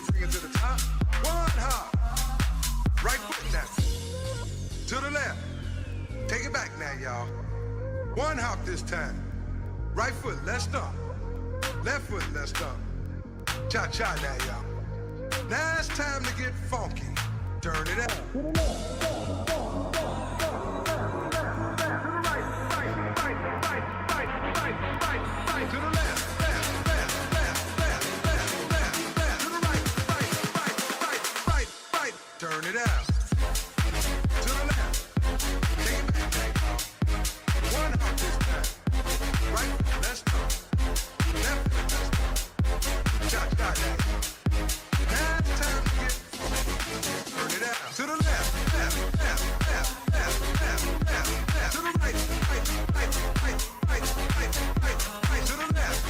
it, bring it to the top. One hop. Right foot now. To the left. Take it back now, y'all. One hop this time. Right foot, let's stomp. Left foot, let's stomp. Cha-cha now, y'all. Now it's time to get funky. Turn it out. To the left. To the left. Turn it out. To the left. Take it back, y'all. One hop this time. Right, let's go. Left, let's go. Cha-cha, now. Now it's time to get funky. Turn it out. To the left. To the right. To the left.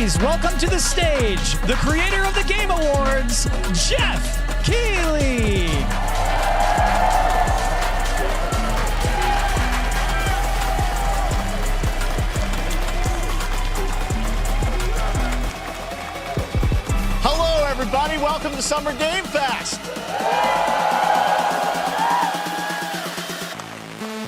Please welcome to the stage the creator of the Game Awards, Jeff Keighley. Hello, everybody. Welcome to Summer Game Fest.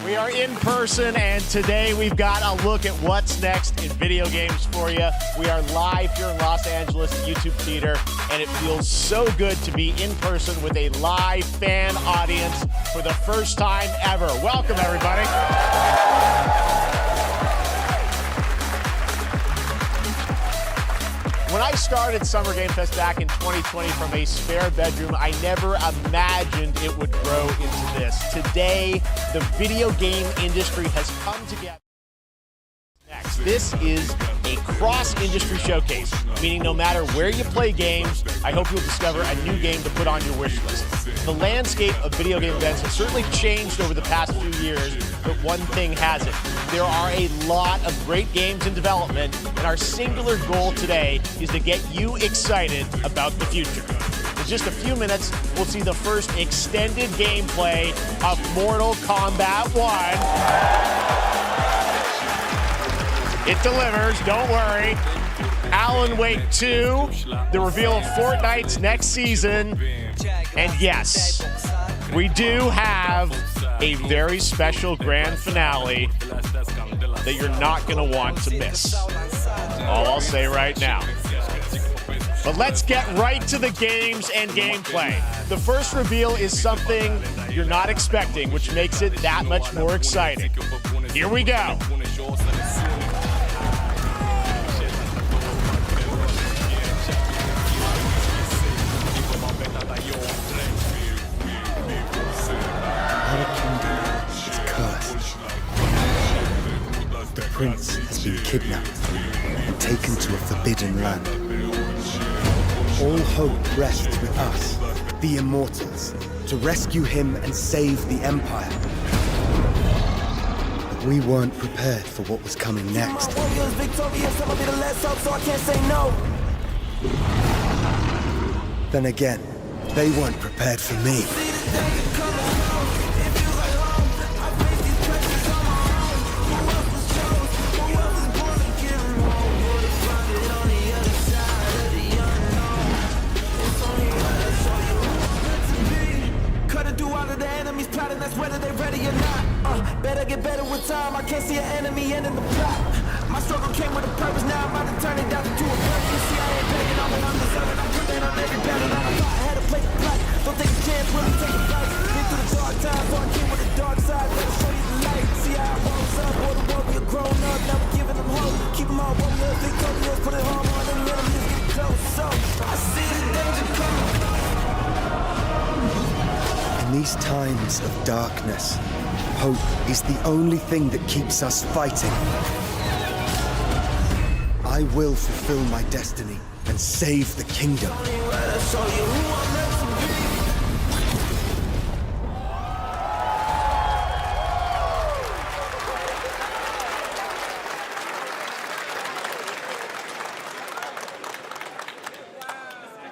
We are in person, and today we've got a look at what's next in video games for you. We are live here in Los Angeles at YouTube Theater, and it feels so good to be in person with a live fan audience for the first time ever. Welcome, everybody. When I started Summer Game Fest back in 2020 from a spare bedroom, I never imagined it would grow into this. Today, the video game industry has come together. Next. This is a cross-industry showcase, meaning no matter where you play games, I hope you'll discover a new game to put on your wish list. The landscape of video game events has certainly changed over the past few years, but one thing hasn't. There are a lot of great games in development, and our singular goal today is to get you excited about the future. In just a few minutes, we'll see the first extended gameplay of Mortal Kombat 1. It delivers, don't worry. Alan Wake 2, the reveal of Fortnite's next season. And yes, we do have a very special grand finale that you're not going to want to miss. All I'll say right now. But let's get right to the games and gameplay. The first reveal is something you're not expecting, which makes it that much more exciting. Here we go. The prince has been kidnapped and taken to a forbidden land. All hope rests with us, the Immortals, to rescue him and save the Empire. But we weren't prepared for what was coming next. Then again, they weren't prepared for me. Whether they ready or not, better get better with time. I can't see an enemy ending the plot. My struggle came with a purpose, now I'm about to turn it down to a burden. You see, I ain't begging, I'm undeserving. I'm putting on every battle. I thought I had a play the plot. Don't take a chance, really take a fight. Been through the dark times, so I came with the dark side. Let me show you the light. See how I rose up, all the warrior grown up, never giving them hope. Keep them all warriors, victorious, put it home on them enemies, get close. So I see the danger coming. In these times of darkness, hope is the only thing that keeps us fighting. I will fulfill my destiny and save the kingdom.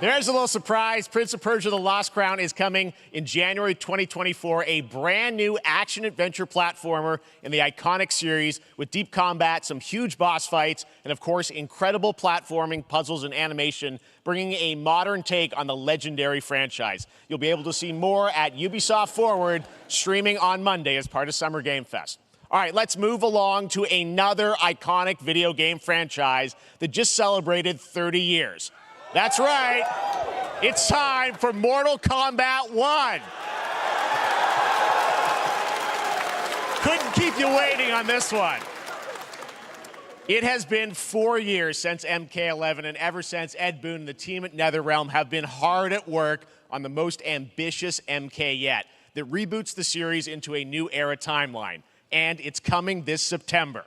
There's a little surprise. Prince of Persia: The Lost Crown is coming in January 2024, a brand new action-adventure platformer in the iconic series with deep combat, some huge boss fights, and of course, incredible platforming, puzzles, and animation, bringing a modern take on the legendary franchise. You'll be able to see more at Ubisoft Forward, streaming on Monday as part of Summer Game Fest. All right, let's move along to another iconic video game franchise that just celebrated 30 years. That's right. It's time for Mortal Kombat 1. Couldn't keep you waiting on this one. It has been 4 years since MK11, and ever since, Ed Boon and the team at NetherRealm have been hard at work on the most ambitious MK yet that reboots the series into a new era timeline. And it's coming this September.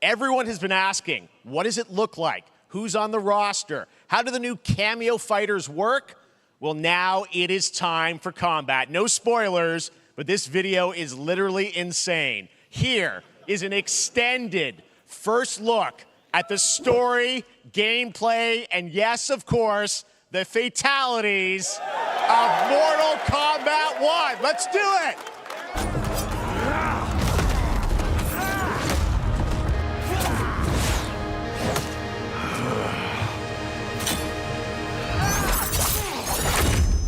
Everyone has been asking, what does it look like? Who's on the roster? How do the new cameo fighters work? Well, now it is time for combat. No spoilers, but this video is literally insane. Here is an extended first look at the story, gameplay, and yes, of course, the fatalities of Mortal Kombat 1. Let's do it!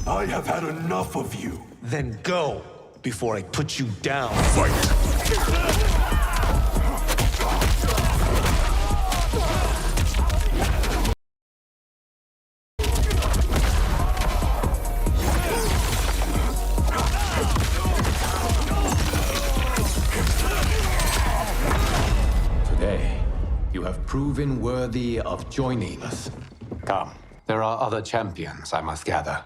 I have had enough of you. Then go, before I put you down. Fight! Today, you have proven worthy of joining us. Come, there are other champions I must gather.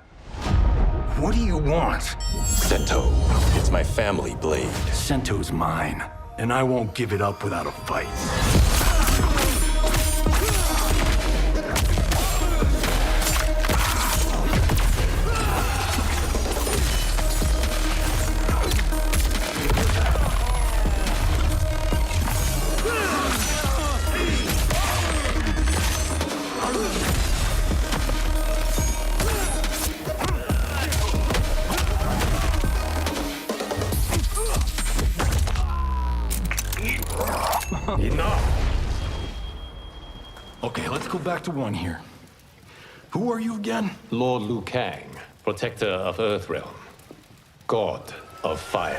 What do you want? Sento. It's my family blade. Sento's mine, and I won't give it up without a fight. Okay, let's go back to one here. Who are you again? Lord Liu Kang, protector of Earthrealm, god of fire.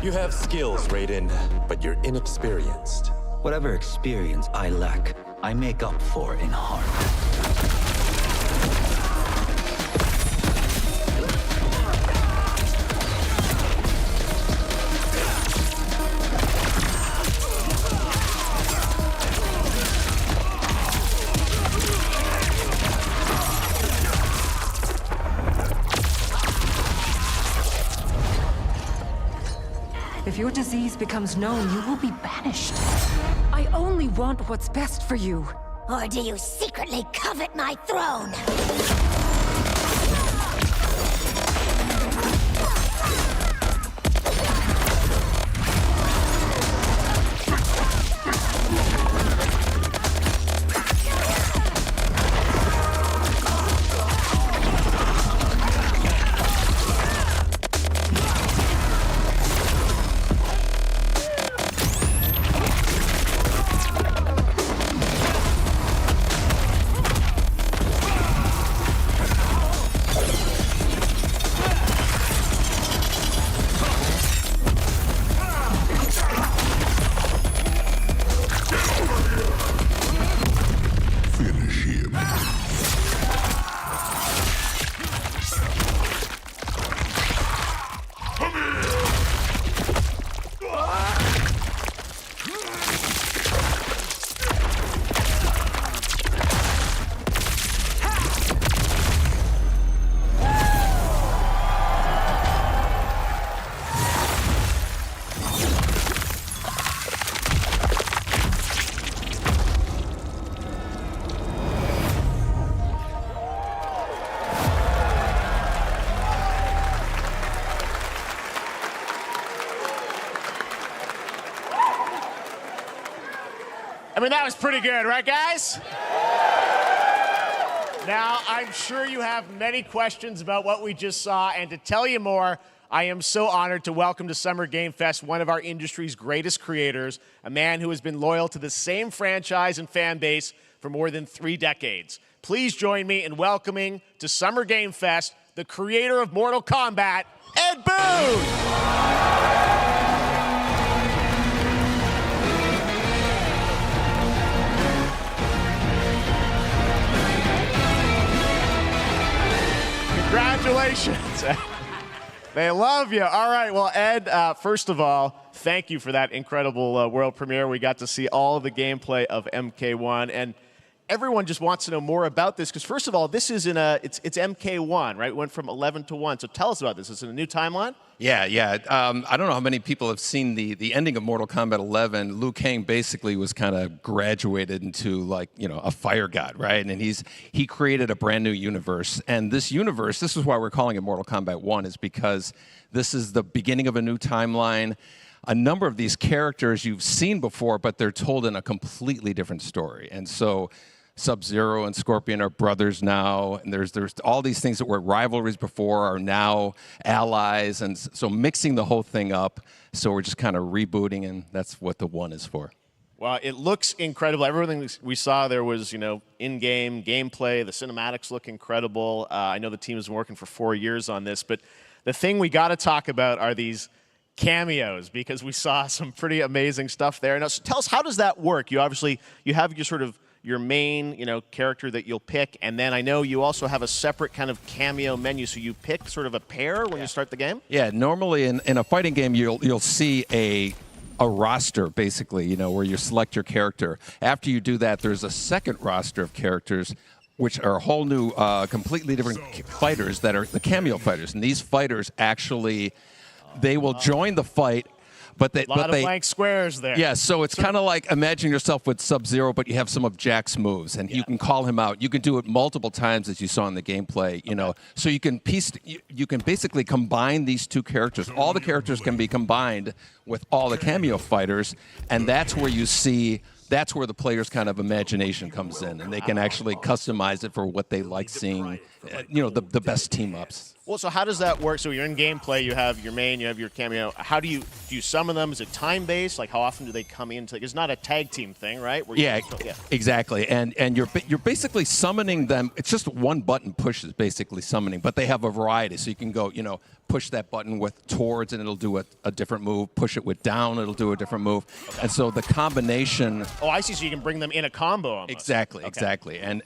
You have skills, Raiden, but you're inexperienced. Whatever experience I lack, I make up for in heart. If your disease becomes known, you will be banished. I only want what's best for you. Or do you secretly covet my throne? I mean, that was pretty good, right, guys? Now, I'm sure you have many questions about what we just saw, and to tell you more, I am so honored to welcome to Summer Game Fest one of our industry's greatest creators, a man who has been loyal to the same franchise and fan base for more than 3 decades. Please join me in welcoming to Summer Game Fest the creator of Mortal Kombat, Ed Boon! Congratulations. They love you. All right, well, Ed, first of all, thank you for that incredible world premiere. We got to see all the gameplay of MK1, and everyone just wants to know more about this, because first of all, this is it's MK1, right? It went from 11 to 1, so tell us about this. Is it a new timeline? Yeah. I don't know how many people have seen the ending of Mortal Kombat 11. Liu Kang basically was kind of graduated into, like, you know, a fire god, right? And he created a brand new universe. And this universe, this is why we're calling it Mortal Kombat 1, is because this is the beginning of a new timeline. A number of these characters you've seen before, but they're told in a completely different story. And so Sub-Zero and Scorpion are brothers now, and there's all these things that were rivalries before are now allies, and so mixing the whole thing up. So we're just kind of rebooting, and that's what the 1 is for. Well, it looks incredible. Everything we saw there was, you know, in-game gameplay. The cinematics look incredible. I know the team has been working for 4 years on this, but the thing we got to talk about are these cameos, because we saw some pretty amazing stuff there. Now, so tell us, how does that work? You have your main, you know, character that you'll pick, and then I know you also have a separate kind of cameo menu, so you pick sort of a pair when you start the game? Yeah, normally in a fighting game, you'll see a roster, basically, you know, where you select your character. After you do that, there's a second roster of characters, which are a whole new, completely different fighters that are the cameo fighters. And these fighters actually, they will join the fight, A lot of blank squares there. Yeah, so it's kind of like imagine yourself with Sub-Zero, but you have some of Jack's moves, and you can call him out. You can do it multiple times, as you saw in the gameplay. You know, so you can basically combine these two characters. All the characters can be combined with all the cameo fighters, and that's where you see. That's where the player's kind of imagination comes in, and they can actually customize it for what they like seeing. You know, the best team ups. Well, so how does that work? So you're in gameplay, you have your main, you have your cameo. How do you summon them? Is it time-based? Like, how often do they come in? It's not a tag team thing, right? Exactly. And you're basically summoning them. It's just one button push is basically summoning, but they have a variety. So you can go, push that button with towards, and it'll do a different move. Push it with down, it'll do a different move. And so the combination. Oh, I see. So you can bring them in a combo almost. Exactly. And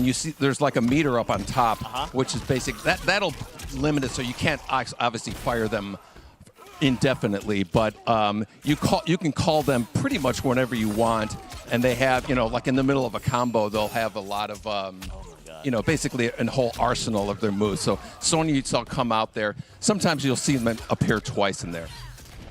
you see, there's like a meter up on top, which is basic. That'll limit it, so you can't obviously fire them indefinitely, but you can call them pretty much whenever you want, and they have, like in the middle of a combo, they'll have a lot of basically a whole arsenal of their moves. So Sonya, you saw come out there. Sometimes you'll see them appear twice in there.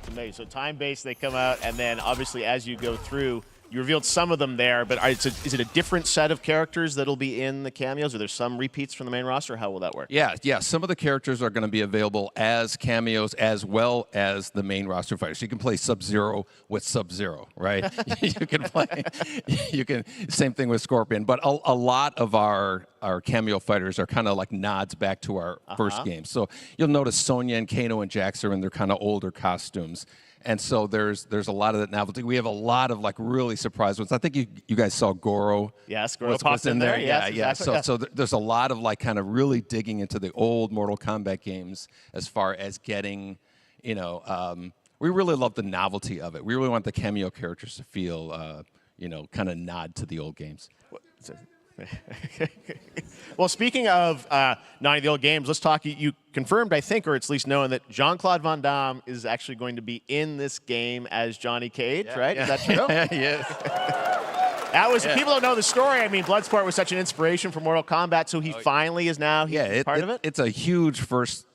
Amazing. So time-based, they come out, and then obviously as you go through, you revealed some of them there, but is it a different set of characters that'll be in the cameos? Are there some repeats from the main roster? How will that work? Yeah. Some of the characters are going to be available as cameos as well as the main roster fighters. You can play Sub-Zero with Sub-Zero, right? Same thing with Scorpion. But a lot of our cameo fighters are kind of like nods back to our first game. So you'll notice Sonya and Kano and Jax are in their kind of older costumes. And so there's a lot of that novelty. We have a lot of like really surprise ones. I think you guys saw Goro. Yes, Goro popped in there. Yeah. Exactly. So there's a lot of like kind of really digging into the old Mortal Kombat games as far as getting, we really love the novelty of it. We really want the cameo characters to feel, kind of nod to the old games. Well, speaking of nodding to the old games, let's talk. You confirmed, I think, or it's at least known, that Jean-Claude Van Damme is actually going to be in this game as Johnny Cage, right? Is that true? Yes. People don't know the story. I mean, Bloodsport was such an inspiration for Mortal Kombat, so he finally is now part of it? It's a huge first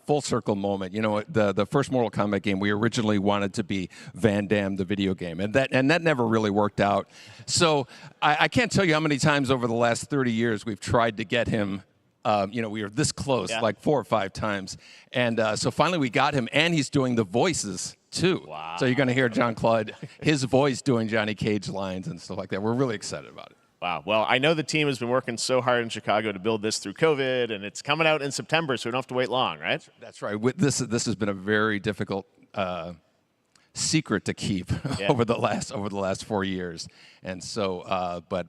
full circle moment. The first Mortal Kombat game, we originally wanted to be Van Damme, the video game, and that never really worked out. So I can't tell you how many times over the last 30 years we've tried to get him. We were this close, like 4 or 5 times. And so finally we got him, and he's doing the voices, too. Wow. So you're going to hear Jean-Claude, his voice doing Johnny Cage lines and stuff like that. We're really excited about it. Wow. Well, I know the team has been working so hard in Chicago to build this through COVID, and it's coming out in September, so we don't have to wait long, right? That's right. This has been a very difficult secret to keep over the last 4 years. And so, but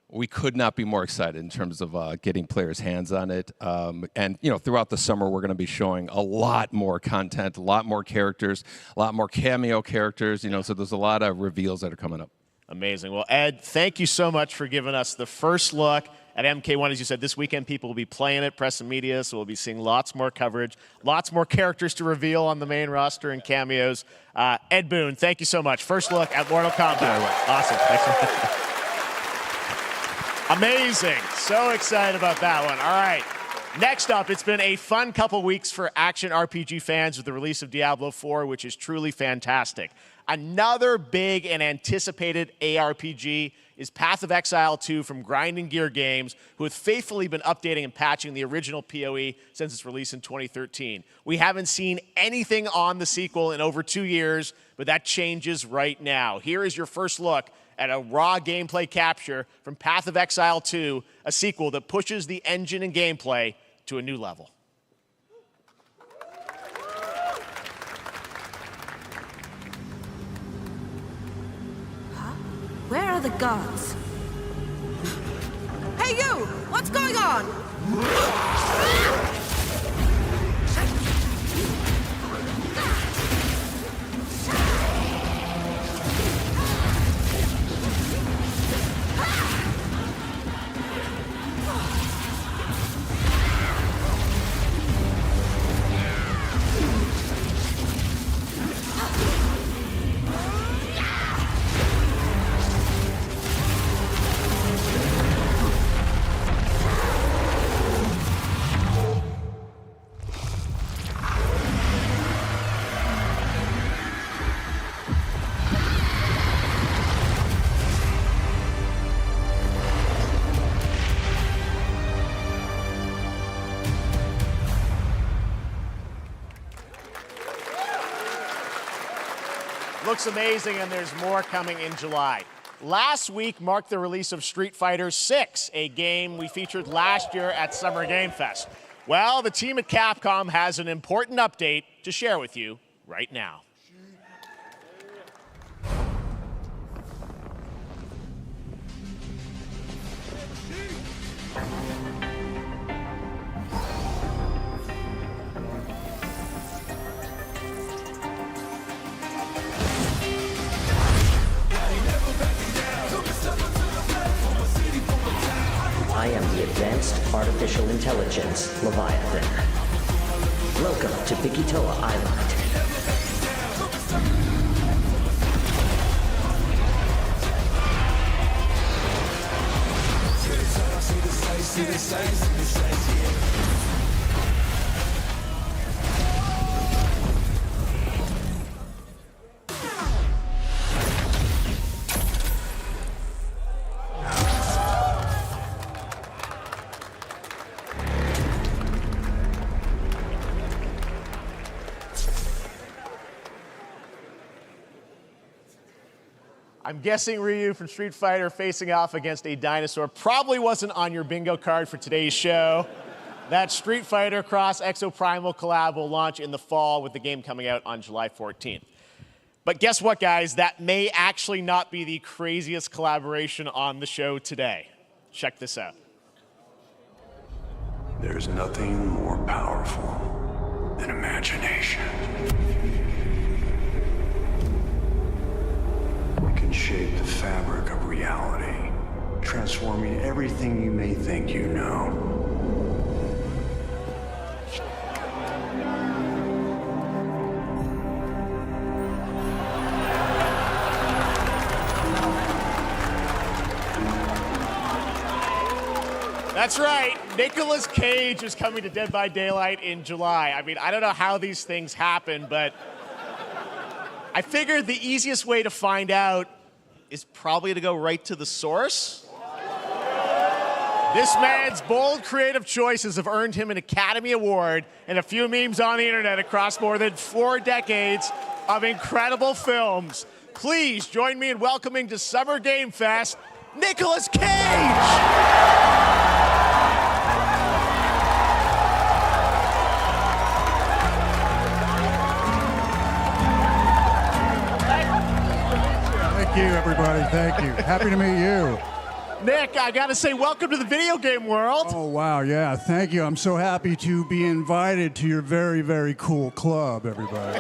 we could not be more excited in terms of getting players' hands on it. And, throughout the summer, we're going to be showing a lot more content, a lot more characters, a lot more cameo characters, so there's a lot of reveals that are coming up. Amazing. Well, Ed, thank you so much for giving us the first look at MK1. As you said, this weekend people will be playing it, press and media, so we'll be seeing lots more coverage, lots more characters to reveal on the main roster and cameos. Ed Boon, thank you so much. First look at Mortal Kombat. Awesome. Thanks so much. Amazing. So excited about that one. All right. Next up, it's been a fun couple weeks for action RPG fans with the release of Diablo 4, which is truly fantastic. Another big and anticipated ARPG is Path of Exile 2 from Grinding Gear Games, who have faithfully been updating and patching the original PoE since its release in 2013. We haven't seen anything on the sequel in over 2 years, but that changes right now. Here is your first look at a raw gameplay capture from Path of Exile 2, a sequel that pushes the engine and gameplay to a new level. Huh? Where are the guards? Hey you! What's going on? looks amazing, and there's more coming in July. Last week marked the release of Street Fighter VI, a game we featured last year at Summer Game Fest. Well, the team at Capcom has an important update to share with you right now. I am the Advanced Artificial Intelligence, Leviathan. Welcome to Bikitoa Island. I'm guessing Ryu from Street Fighter facing off against a dinosaur probably wasn't on your bingo card for today's show. That Street Fighter Cross Exoprimal collab will launch in the fall with the game coming out on July 14th. But guess what, guys? That may actually not be the craziest collaboration on the show today. Check this out. There's nothing more powerful than imagination. It can shape the fabric of reality, transforming everything you may think you know. That's right. Nicolas Cage is coming to Dead by Daylight in July. I mean, I don't know how these things happen, but I figured the easiest way to find out is probably to go right to the source. This man's bold creative choices have earned him an Academy Award and a few memes on the internet across more than 4 decades of incredible films. Please join me in welcoming to Summer Game Fest, Nicolas Cage! Thank you, everybody. Thank you. Happy to meet you. Nick, I gotta say, welcome to the video game world. Oh, wow. Yeah, thank you. I'm so happy to be invited to your very, very cool club, everybody.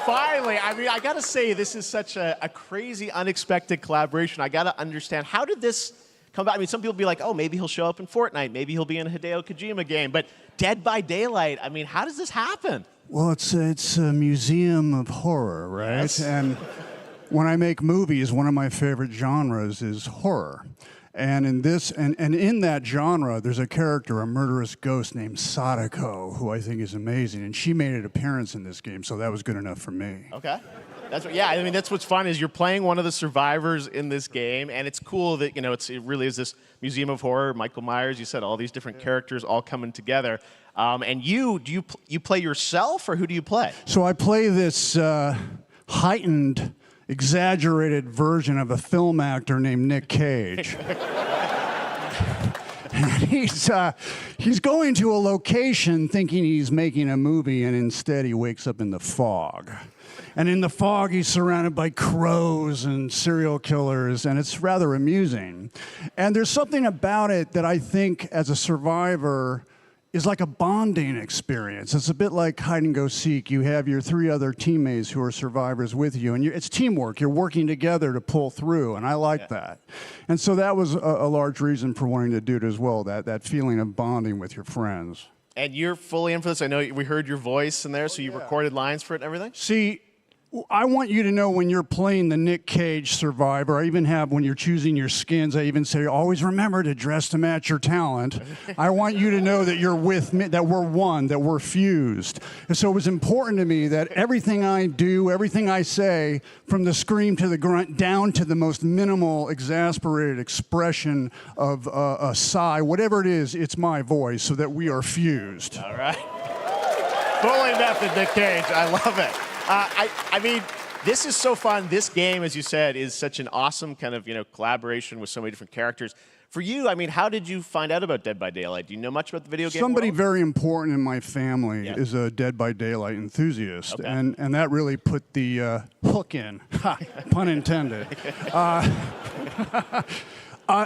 Finally, I mean, I gotta say, this is such a crazy, unexpected collaboration. I gotta understand, how did this come about? I mean, some people be like, oh, maybe he'll show up in Fortnite. Maybe he'll be in a Hideo Kojima game. But Dead by Daylight, I mean, how does this happen? Well, it's a museum of horror, right? Yes. And when I make movies, one of my favorite genres is horror. And in this, and in that genre, there's a character, a murderous ghost named Sadako, who I think is amazing. And she made an appearance in this game, so that was good enough for me. Okay. Yeah, I mean, that's what's fun is you're playing one of the survivors in this game, and it's cool that, you know, it really is this museum of horror. Michael Myers, you said all these different characters all coming together. And you play yourself, or who do you play? So I play this heightened, exaggerated version of a film actor named Nick Cage. And he's going to a location thinking he's making a movie, and instead he wakes up in the fog. And in the fog, he's surrounded by crows and serial killers, and it's rather amusing. And there's something about it that I think, as a survivor, is like a bonding experience. It's a bit like hide and go seek. You have your 3 other teammates who are survivors with you, and it's teamwork. You're working together to pull through, and I like that. And so that was a large reason for wanting to do it as well, that feeling of bonding with your friends. And you're fully in for this. I know we heard your voice in there, so you recorded lines for it and everything? See, I want you to know when you're playing the Nick Cage survivor, I even have, when you're choosing your skins, I even say, always remember to dress to match your talent. I want you to know that you're with me, that we're one, that we're fused. And so it was important to me that everything I do, everything I say, from the scream to the grunt, down to the most minimal, exasperated expression of a sigh, whatever it is, it's my voice, so that we are fused. All right. Fully method, Nick Cage. I love it. I mean, This is so fun. This game, as you said, is such an awesome kind of, collaboration with so many different characters. For you, I mean, how did you find out about Dead by Daylight? Do you know much about the video game Somebody world? very important in my family is a Dead by Daylight enthusiast, and that really put the hook in, pun intended.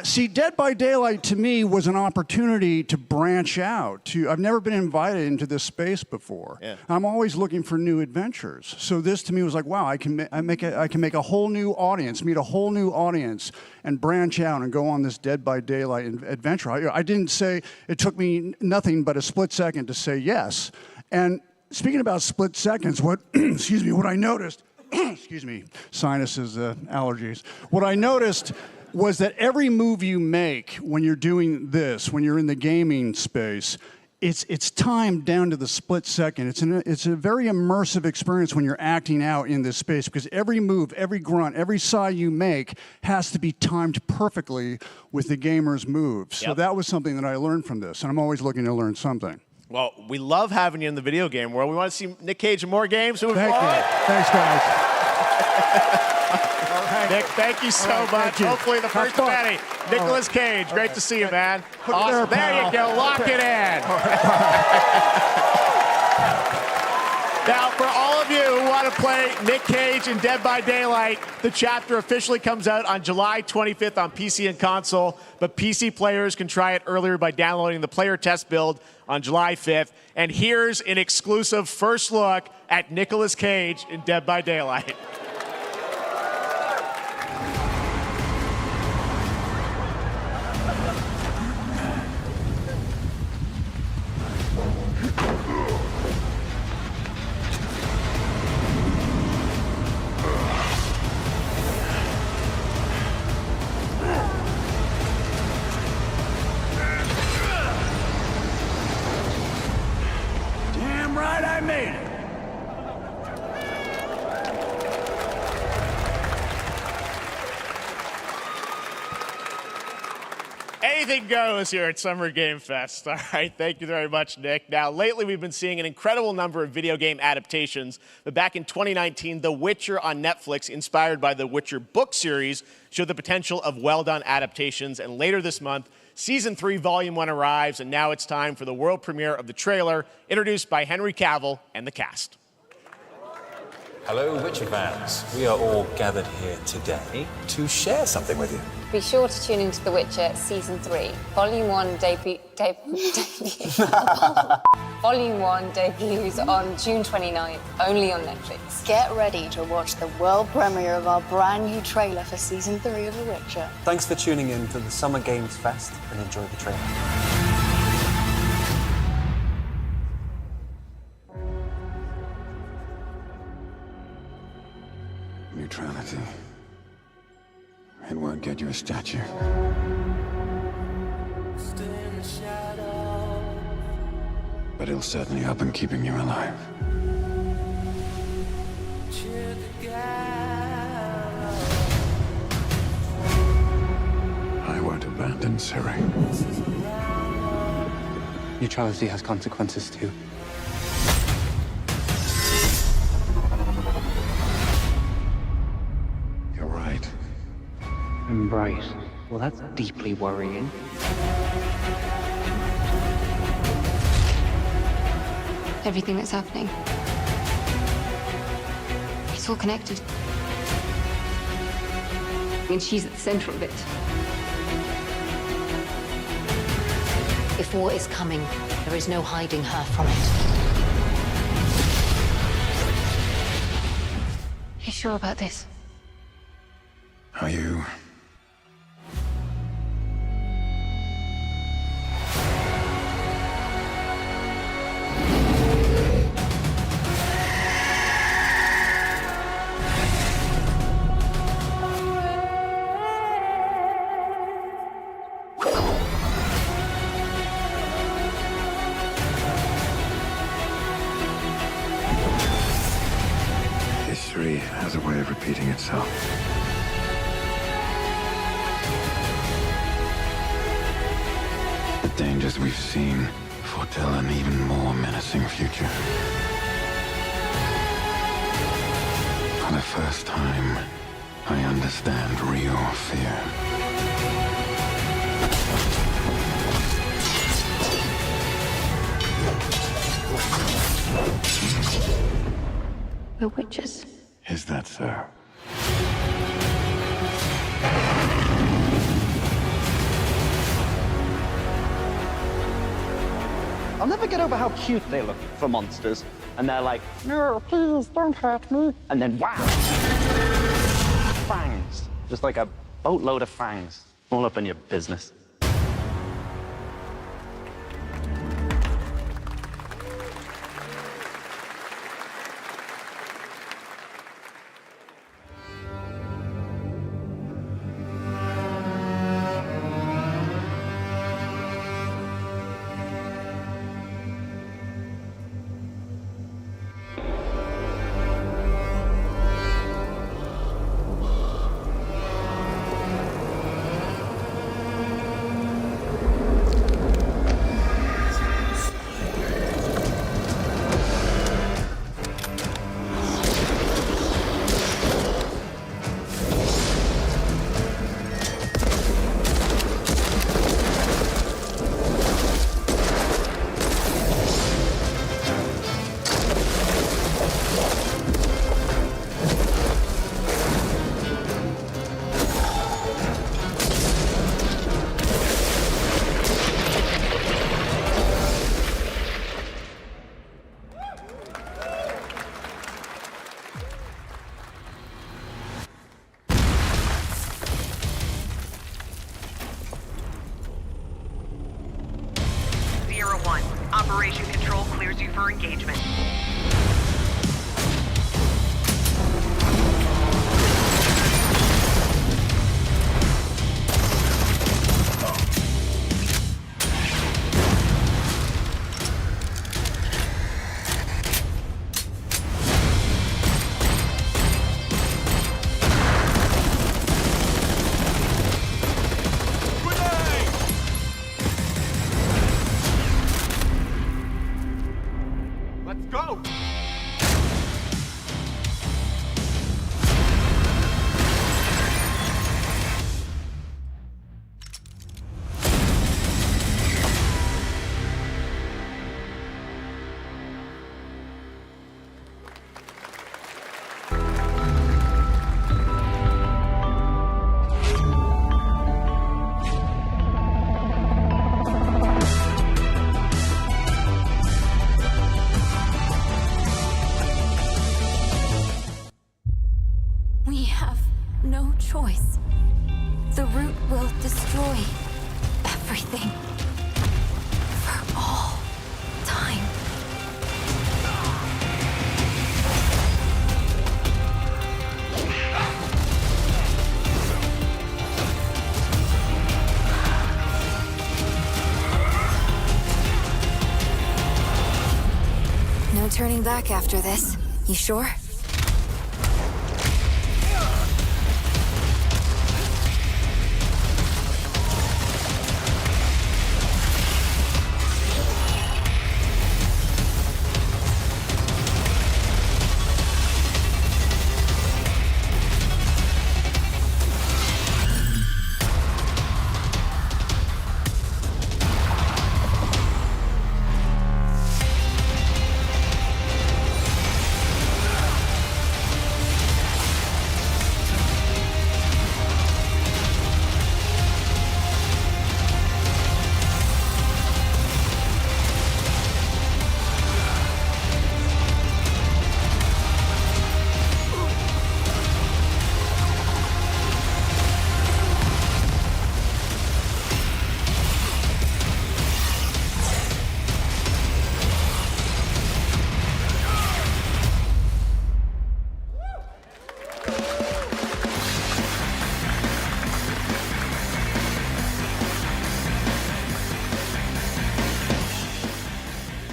See, Dead by Daylight to me was an opportunity to branch out. I've never been invited into this space before. Yeah. I'm always looking for new adventures. So this to me was like, wow, I can make a whole new audience, meet a whole new audience, and branch out and go on this Dead by Daylight adventure. I didn't say, it took me nothing but a split second to say yes. And speaking about split seconds, what I noticed, excuse me, sinuses, allergies. What I noticed was that every move you make when you're doing this, when you're in the gaming space, it's timed down to the split second. It's a very immersive experience when you're acting out in this space, because every move, every grunt, every sigh you make has to be timed perfectly with the gamer's moves. So that was something that I learned from this, and I'm always looking to learn something. Well, we love having you in the video game world. We want to see Nick Cage in more games. So Thank you. Thanks, guys. Nick, thank you so much. Hopefully the first of many. Nicolas Cage, great to see you, man. Awesome. There you go. Lock it in. Now, for all of you who want to play Nick Cage in Dead by Daylight, the chapter officially comes out on July 25th on PC and console, but PC players can try it earlier by downloading the player test build on July 5th. And here's an exclusive first look at Nicolas Cage in Dead by Daylight. I made it. Anything goes here at Summer Game Fest. All right, thank you very much, Nick. Now, lately we've been seeing an incredible number of video game adaptations, but back in 2019, The Witcher on Netflix, inspired by the Witcher book series, showed the potential of well-done adaptations, and later this month, Season 3, Volume 1 arrives, and now it's time for the world premiere of the trailer, introduced by Henry Cavill and the cast. Hello, Witcher fans. We are all gathered here today to share something with you. Be sure to tune into The Witcher Season 3. Volume 1 Volume 1 debuts on June 29th, only on Netflix. Get ready to watch the world premiere of our brand new trailer for Season 3 of The Witcher. Thanks for tuning in to the Summer Games Fest and enjoy the trailer. Neutrality. It won't get you a statue. But it'll certainly help in keeping you alive. I won't abandon Ciri. Neutrality has consequences too. You're right. Embrace. Well, that's deeply worrying. Everything that's happening, it's all connected. And she's at the center of it. If war is coming, there is no hiding her from it. You sure about this? Are you? History has a way of repeating itself. The dangers we've seen foretell an even more menacing future. For the first time, I understand real fear. We're witches. Is that so? I'll never get over how cute they look for monsters. And they're like, no, please, don't hurt me. And then, wow! Fangs. Just like a boatload of fangs. All up in your business. Operation Control clears you for engagement. Go! We have no choice. The root will destroy everything. For all time. No turning back after this. You sure?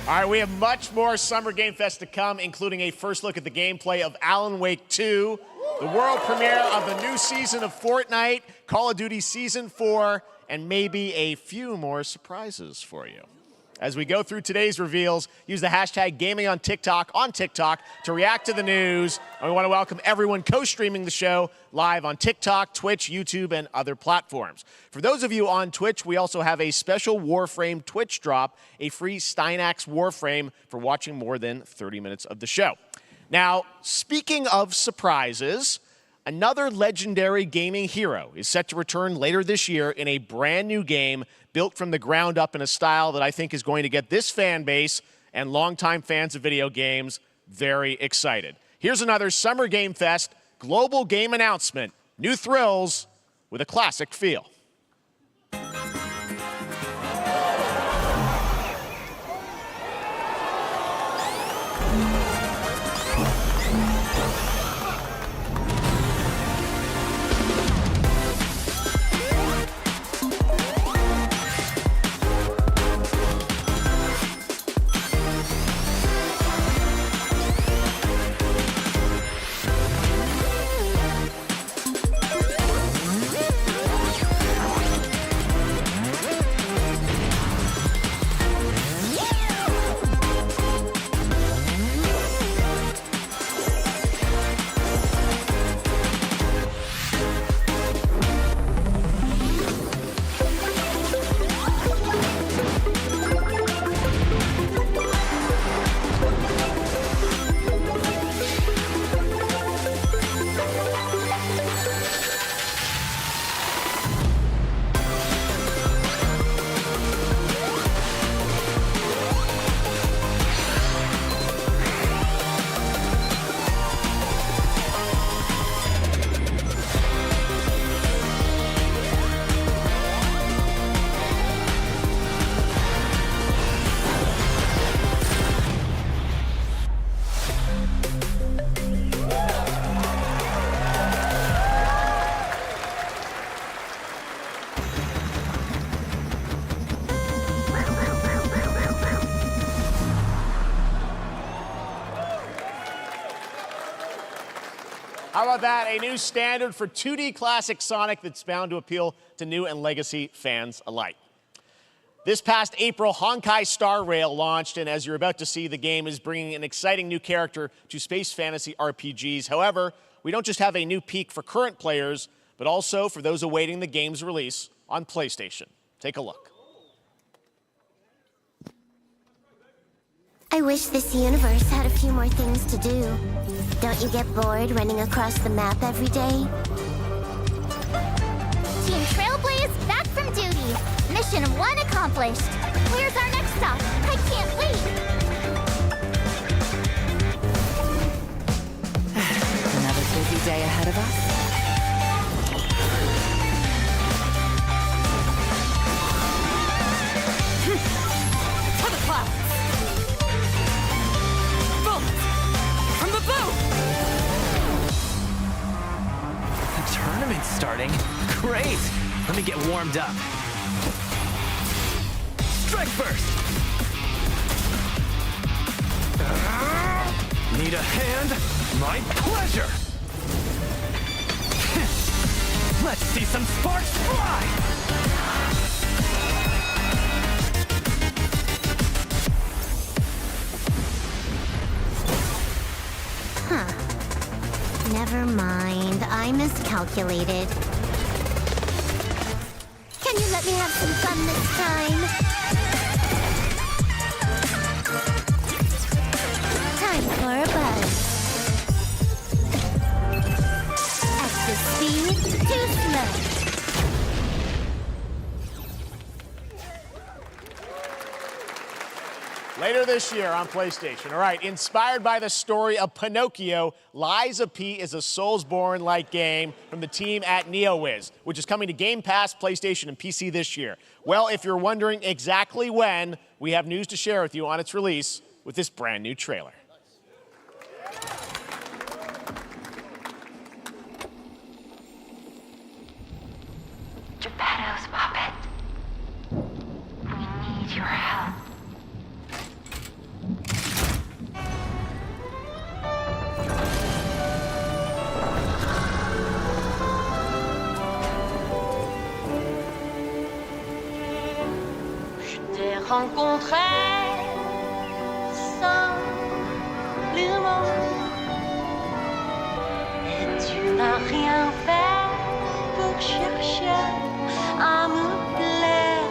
All right, we have much more Summer Game Fest to come, including a first look at the gameplay of Alan Wake 2, the world premiere of the new season of Fortnite, Call of Duty Season 4, and maybe a few more surprises for you. As we go through today's reveals, use the hashtag gaming on TikTok to react to the news. And we want to welcome everyone co-streaming the show live on TikTok, Twitch, YouTube, and other platforms. For those of you on Twitch, we also have a special Warframe Twitch drop, a free Steinax Warframe for watching more than 30 minutes of the show. Now, speaking of surprises, another legendary gaming hero is set to return later this year in a brand new game built from the ground up in a style that I think is going to get this fan base and longtime fans of video games very excited. Here's another Summer Game Fest global game announcement. New thrills with a classic feel. How about that? A new standard for 2D classic Sonic that's bound to appeal to new and legacy fans alike. This past April, Honkai Star Rail launched, and as you're about to see, the game is bringing an exciting new character to space fantasy RPGs. However, we don't just have a new peak for current players, but also for those awaiting the game's release on PlayStation. Take a look. I wish this universe had a few more things to do. Don't you get bored running across the map every day? Team Trailblaze, back from duty. Mission 1 accomplished. Where's our next stop? I can't wait. Another busy day ahead of us. To the clouds! From the boat! The tournament's starting. Great! Let me get warmed up. Strike first! Need a hand? My pleasure! Let's see some sparks fly! Never mind, I miscalculated. Can you let me have some fun this time? Time for a buzz. Extra speed, too slow. Later this year on PlayStation. All right, inspired by the story of Pinocchio, Lies of P is a Soulsborne-like game from the team at NeoWiz, which is coming to Game Pass, PlayStation, and PC this year. Well, if you're wondering exactly when, we have news to share with you on its release with this brand new trailer. Geppetto's puppet. We need your help. rencontrer simplement. Et tu n'as rien fait pour chercher à me plaire.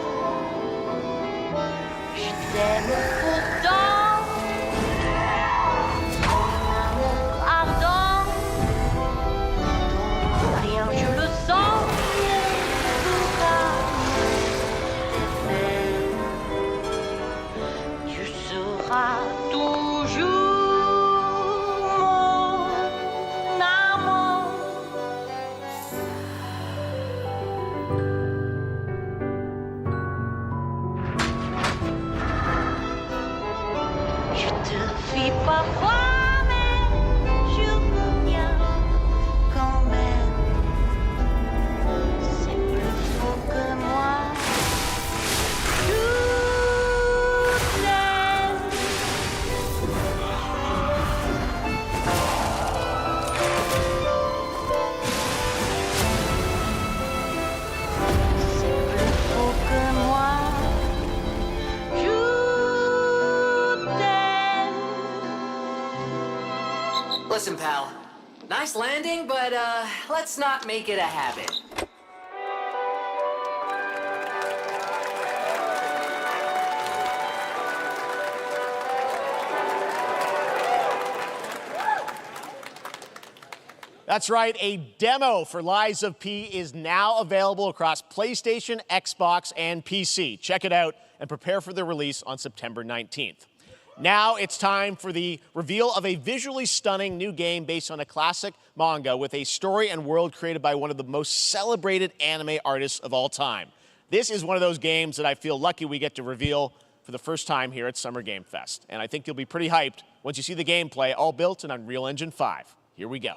Je t'aime pourtant, ton amour ardent, ton rien je le sens, tu seras toujours mon amour. Je te fuis parfois, mais je reviens quand même. C'est plus faux que moi. Listen, pal. Nice landing, but let's not make it a habit. That's right, a demo for Lies of P is now available across PlayStation, Xbox, and PC. Check it out and prepare for the release on September 19th. Now it's time for the reveal of a visually stunning new game based on a classic manga with a story and world created by one of the most celebrated anime artists of all time. This is one of those games that I feel lucky we get to reveal for the first time here at Summer Game Fest. And I think you'll be pretty hyped once you see the gameplay, all built in Unreal Engine 5. Here we go.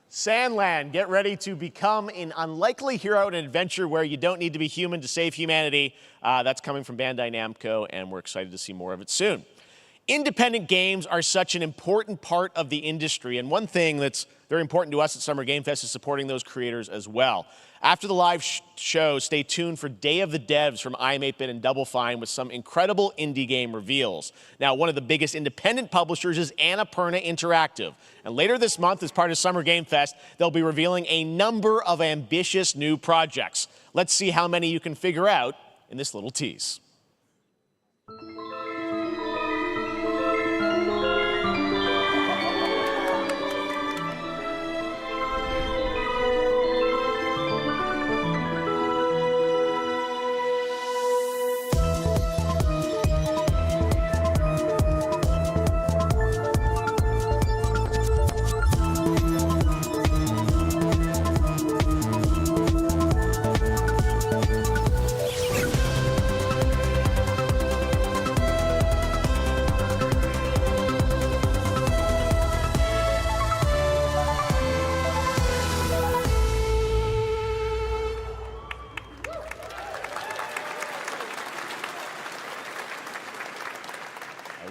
Sandland, get ready to become an unlikely hero in an adventure where you don't need to be human to save humanity. That's coming from Bandai Namco, and we're excited to see more of it soon. Independent games are such an important part of the industry, and one thing that's very important to us at Summer Game Fest is supporting those creators as well. After the live show, stay tuned for Day of the Devs from iam8bit and Double Fine with some incredible indie game reveals. Now, one of the biggest independent publishers is Annapurna Interactive. And later this month, as part of Summer Game Fest, they'll be revealing a number of ambitious new projects. Let's see how many you can figure out in this little tease.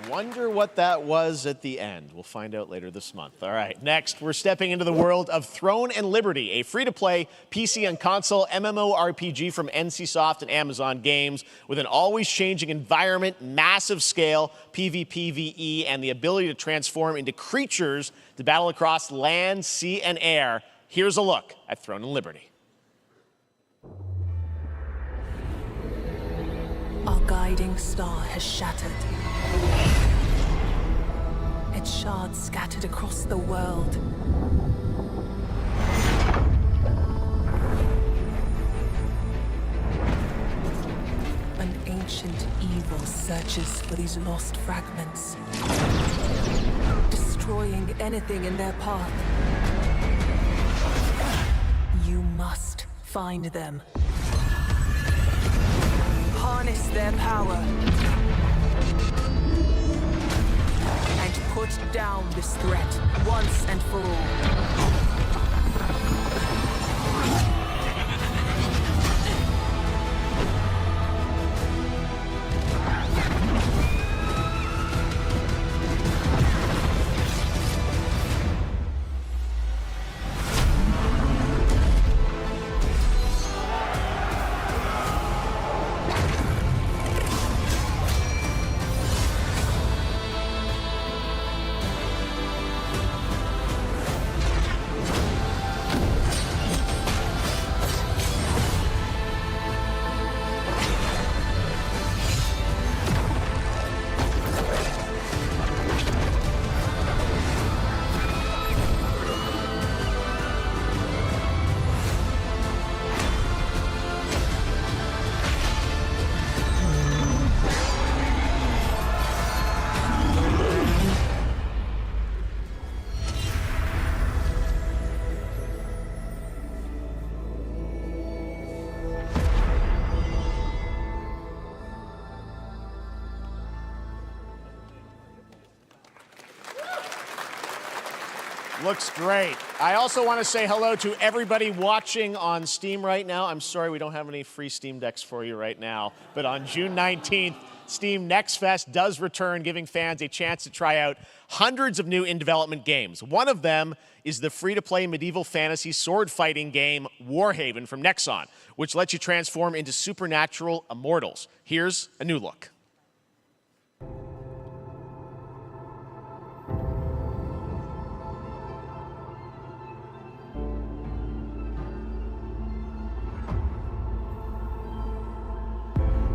Wonder what that was at the end. We'll find out later this month. All right, next, we're stepping into the world of Throne and Liberty, a free-to-play PC and console MMORPG from NCSoft and Amazon Games with an always-changing environment, massive scale, PvPvE, and the ability to transform into creatures to battle across land, sea, and air. Here's a look at Throne and Liberty. Our guiding star has shattered. Its shards scattered across the world. An ancient evil searches for these lost fragments, destroying anything in their path. You must find them. Harness their power and put down this threat once and for all. Looks great. I also want to say hello to everybody watching on Steam right now. I'm sorry we don't have any free Steam Decks for you right now, but on June 19th, Steam Next Fest does return, giving fans a chance to try out hundreds of new in-development games. One of them is the free-to-play medieval fantasy sword-fighting game Warhaven from Nexon, which lets you transform into supernatural immortals. Here's a new look.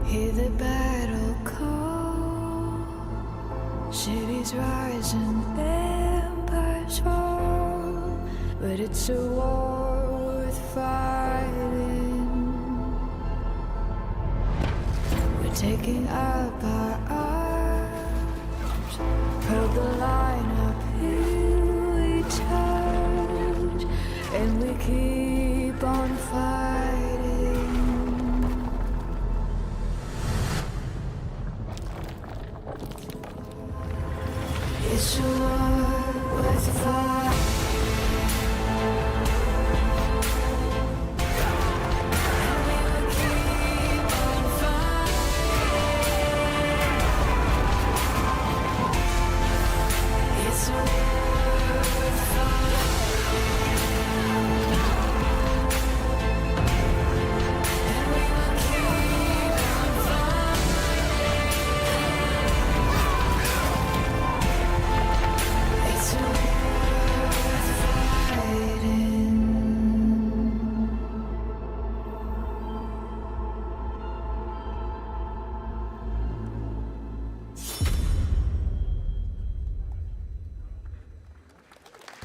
Hear the battle call, cities rise and empires fall, but it's a war worth fighting. We're taking up our arms, hold the line up, here we charge, and we keep on fighting. It's a war worth fighting.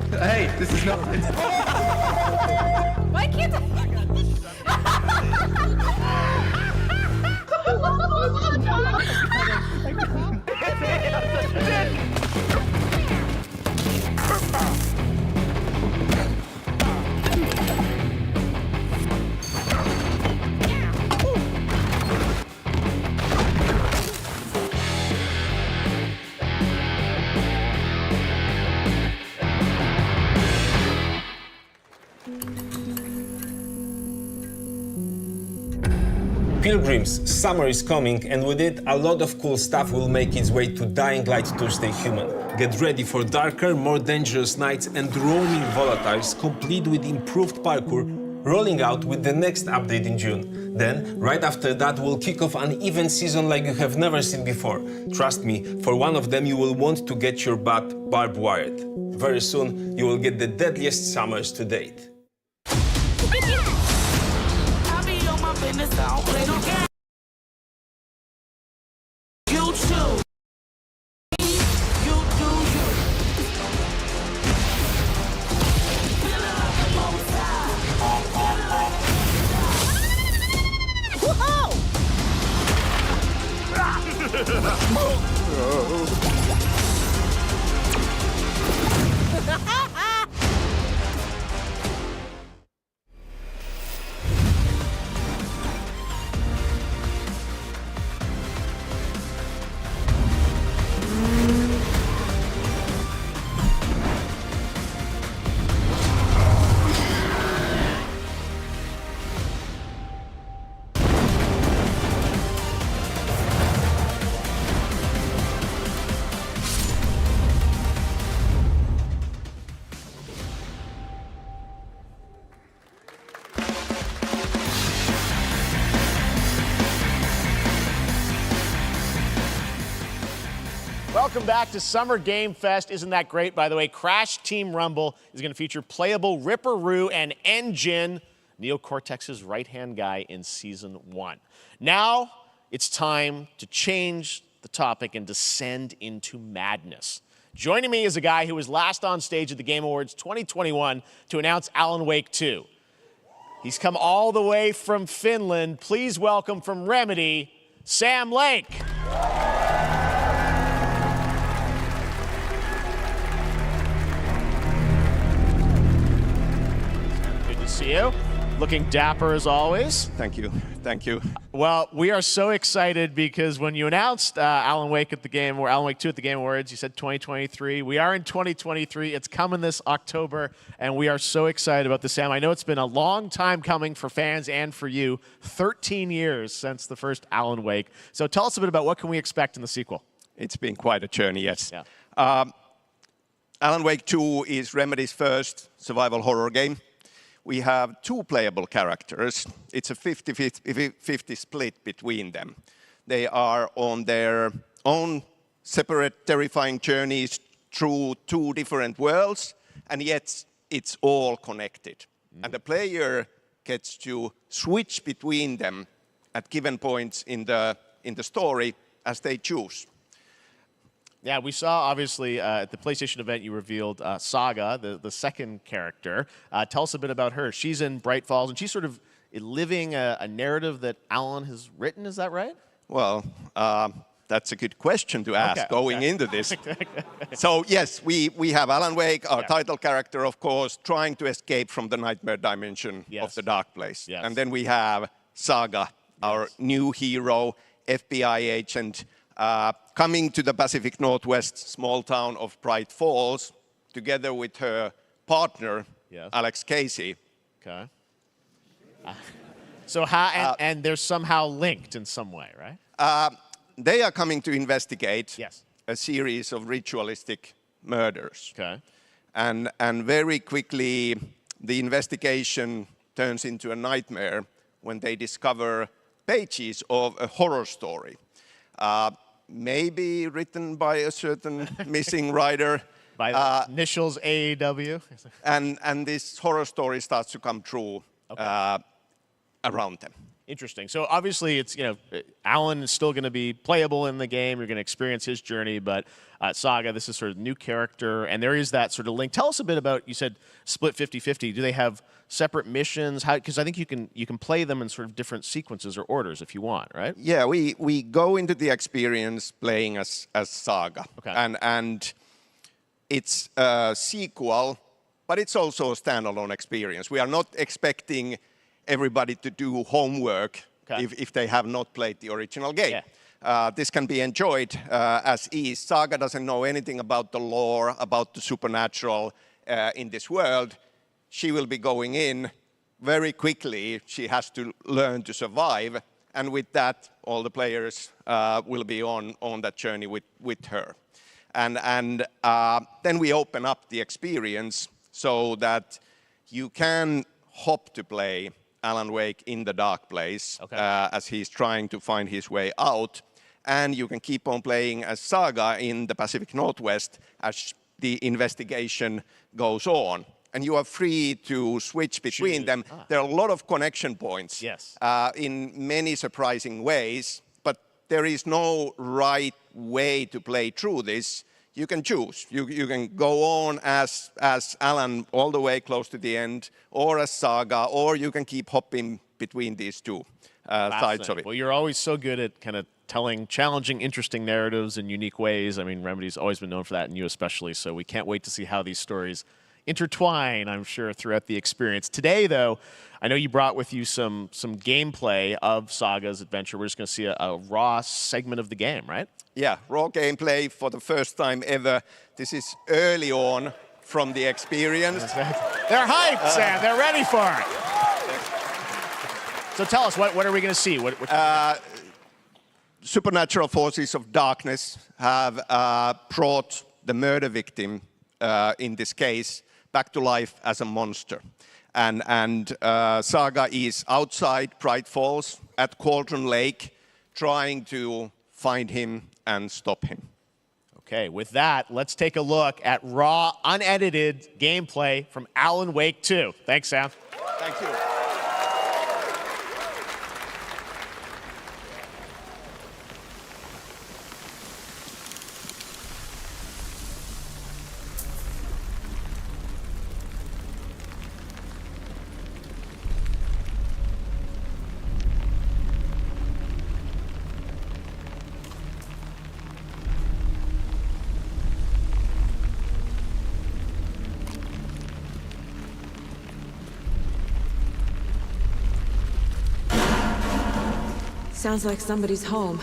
Hey, this is not. Why can't Pilgrims, summer is coming, and with it, a lot of cool stuff will make its way to Dying Light to Stay Human. Get ready for darker, more dangerous nights and roaming volatiles, complete with improved parkour, rolling out with the next update in June. Then, right after that, we'll kick off an event season like you have never seen before. Trust me, for one of them you will want to get your butt barbed wired. Very soon, you will get the deadliest summers to date. Welcome back to Summer Game Fest. Isn't that great? By the way, Crash Team Rumble is going to feature playable Ripperoo and Engine, Neo Cortex's right-hand guy in Season 1. Now, it's time to change the topic and descend into madness. Joining me is a guy who was last on stage at the Game Awards 2021 to announce Alan Wake 2. He's come all the way from Finland. Please welcome from Remedy, Sam Lake. See you. Looking dapper as always. Thank you. Thank you. Well, we are so excited because when you announced Alan Wake 2 at the Game Awards, you said 2023. We are in 2023. It's coming this October, and we are so excited about this, Sam. I know it's been a long time coming for fans and for you. 13 years since the first Alan Wake. So tell us a bit about what can we expect in the sequel. It's been quite a journey, yes. Yeah. Alan Wake 2 is Remedy's first survival horror game. We have two playable characters. It's a 50-50 split between them. They are on their own separate terrifying journeys through two different worlds, and yet it's all connected. And the player gets to switch between them at given points in the story as they choose. Yeah, we saw, obviously, at the PlayStation event, you revealed Saga, the second character. Tell us a bit about her. She's in Bright Falls, and she's sort of living a narrative that Alan has written. Is that right? Well, that's a good question to ask going into this. So, yes, we have Alan Wake, our title character, of course, trying to escape from the nightmare dimension of the dark place. Yes. And then we have Saga, our new hero, FBI agent, coming to the Pacific Northwest small town of Bright Falls, together with her partner, Alex Casey. Okay. So how, and they're somehow linked in some way, right? They are coming to investigate a series of ritualistic murders. Okay. And very quickly, the investigation turns into a nightmare when they discover pages of a horror story. Maybe written by a certain missing writer. By the initials AEW. And this horror story starts to come true around them. Interesting. So obviously, it's, Alan is still going to be playable in the game. You're going to experience his journey, but Saga, this is sort of new character, and there is that sort of link. Tell us a bit about, you said split 50-50. Do they have separate missions? Because I think you can play them in sort of different sequences or orders if you want, right? Yeah, we go into the experience playing as Saga. Okay. And it's a sequel, but it's also a standalone experience. We are not expecting everybody to do homework if they have not played the original game. Yeah. This can be enjoyed as is. Saga doesn't know anything about the lore, about the supernatural in this world. She will be going in very quickly. She has to learn to survive, and with that, all the players will be on that journey with her. And then we open up the experience so that you can hop to play Alan Wake in the dark place as he's trying to find his way out. And you can keep on playing as Saga in the Pacific Northwest as the investigation goes on. And you are free to switch between them. There are a lot of connection points in many surprising ways, but there is no right way to play through this. You can choose. You can go on as Alan all the way close to the end, or as Saga, or you can keep hopping between these two sides of it. Well, you're always so good at kind of telling challenging, interesting narratives in unique ways. I mean, Remedy's always been known for that, and you especially, so we can't wait to see how these stories intertwine, I'm sure, throughout the experience. Today, though, I know you brought with you some gameplay of Saga's adventure. We're just going to see a raw segment of the game, right? Yeah, raw gameplay for the first time ever. This is early on from the experience. They're hyped, Sam. They're ready for it. So tell us, what are we going to see? Supernatural forces of darkness have brought the murder victim, in this case, back to life as a monster. And Saga is outside Bright Falls at Cauldron Lake, trying to find him and stop him. Okay, with that, let's take a look at raw, unedited gameplay from Alan Wake 2. Thanks, Sam. Thank you. Sounds like somebody's home.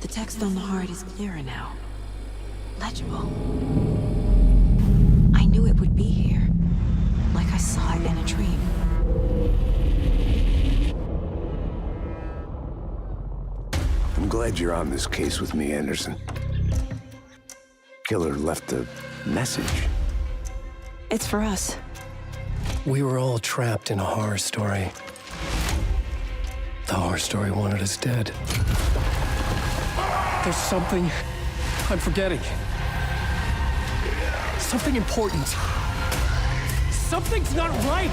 The text on the heart is clearer now. Legible. I knew it would be here, like I saw it in a dream. I'm glad you're on this case with me, Anderson. Killer left a message. It's for us. We were all trapped in a horror story. The horror story wanted us dead. There's something I'm forgetting. Something important. Something's not right!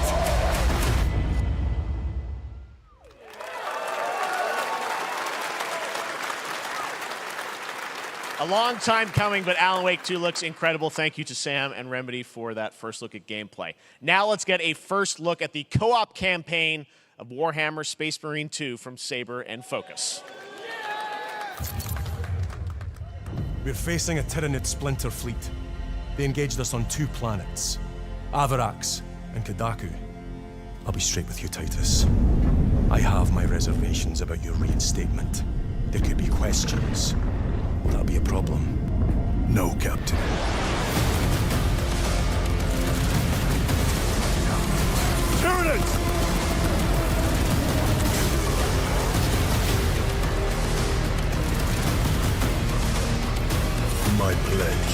A long time coming, but Alan Wake 2 looks incredible. Thank you to Sam and Remedy for that first look at gameplay. Now let's get a first look at the co-op campaign of Warhammer Space Marine 2 from Saber and Focus. We're facing a Tyranid splinter fleet. They engaged us on 2 planets, Avarax and Kadaku. I'll be straight with you, Titus. I have my reservations about your reinstatement. There could be questions. Will that be a problem? No, Captain. Tyranids! My pledge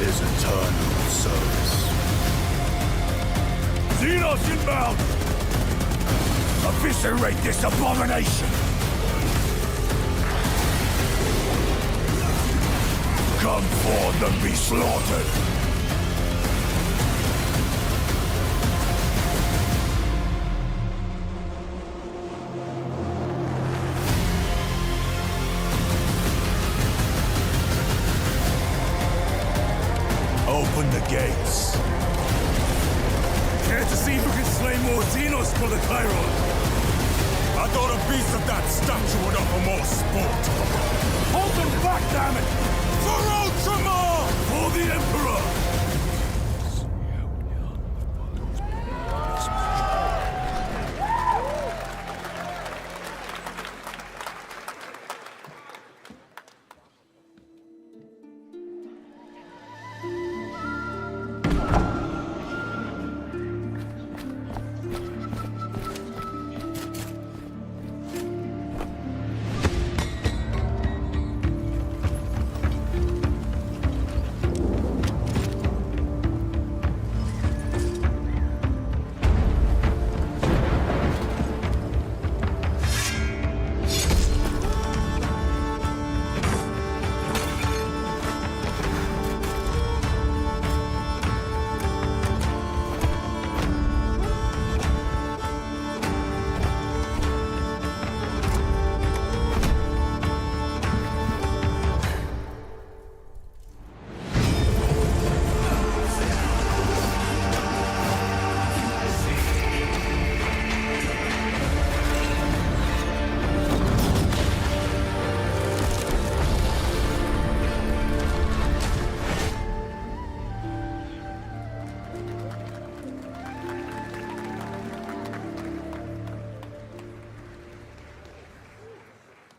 is eternal service. Xenos inbound! Eviscerate this abomination! Come forth and be slaughtered! Open the gates. Care to see who can slay more Xenos for the Chiron? I thought a piece of that statue would offer more sport. Hold them back, damn it! For Ultramar! For the Emperor!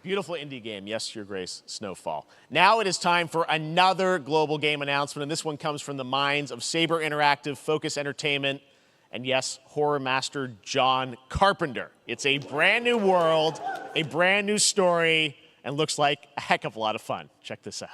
Beautiful indie game, yes, Your Grace, Snowfall. Now it is time for another global game announcement, and this one comes from the minds of Saber Interactive, Focus Entertainment, and yes, horror master John Carpenter. It's a brand new world, a brand new story, and looks like a heck of a lot of fun. Check this out.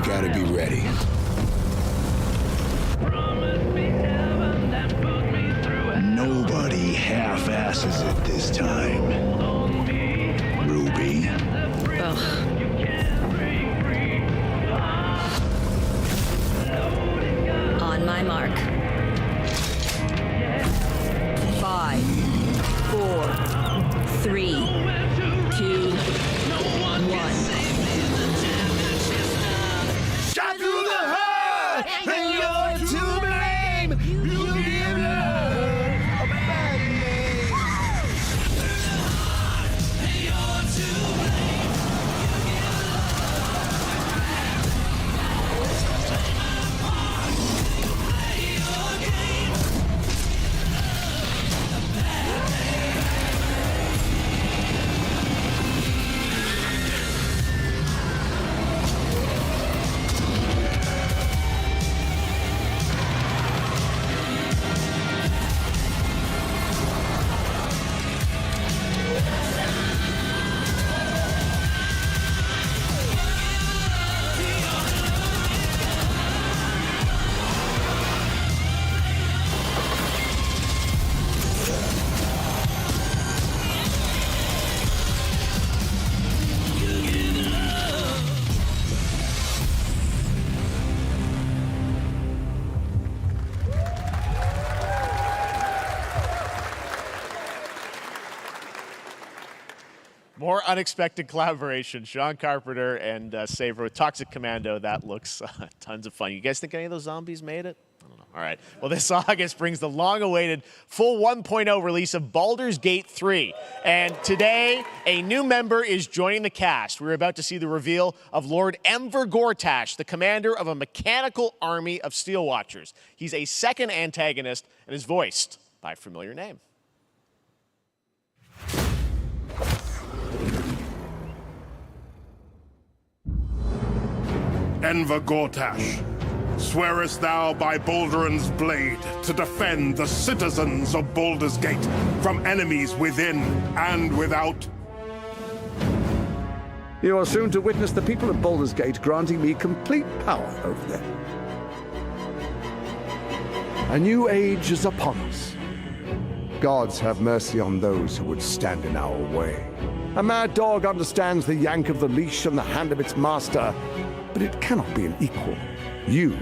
Gotta be ready. Nobody half-asses it this time. Ruby. On my mark. 5, 4, 3, 2, 1. Shot through the heart, and you're to blame. You give love a bad name. More unexpected collaboration. Sean Carpenter and Saver with Toxic Commando. That looks tons of fun. You guys think any of those zombies made it? I don't know. All right. Well, this August brings the long-awaited full 1.0 release of Baldur's Gate 3. And today, a new member is joining the cast. We're about to see the reveal of Lord Enver Gortash, the commander of a mechanical army of Steel Watchers. He's a second antagonist and is voiced by a familiar name. Enver Gortash, swearest thou by Balduran's blade to defend the citizens of Baldur's Gate from enemies within and without? You are soon to witness the people of Baldur's Gate granting me complete power over them. A new age is upon us. Gods have mercy on those who would stand in our way. A mad dog understands the yank of the leash and the hand of its master, but it cannot be an equal. You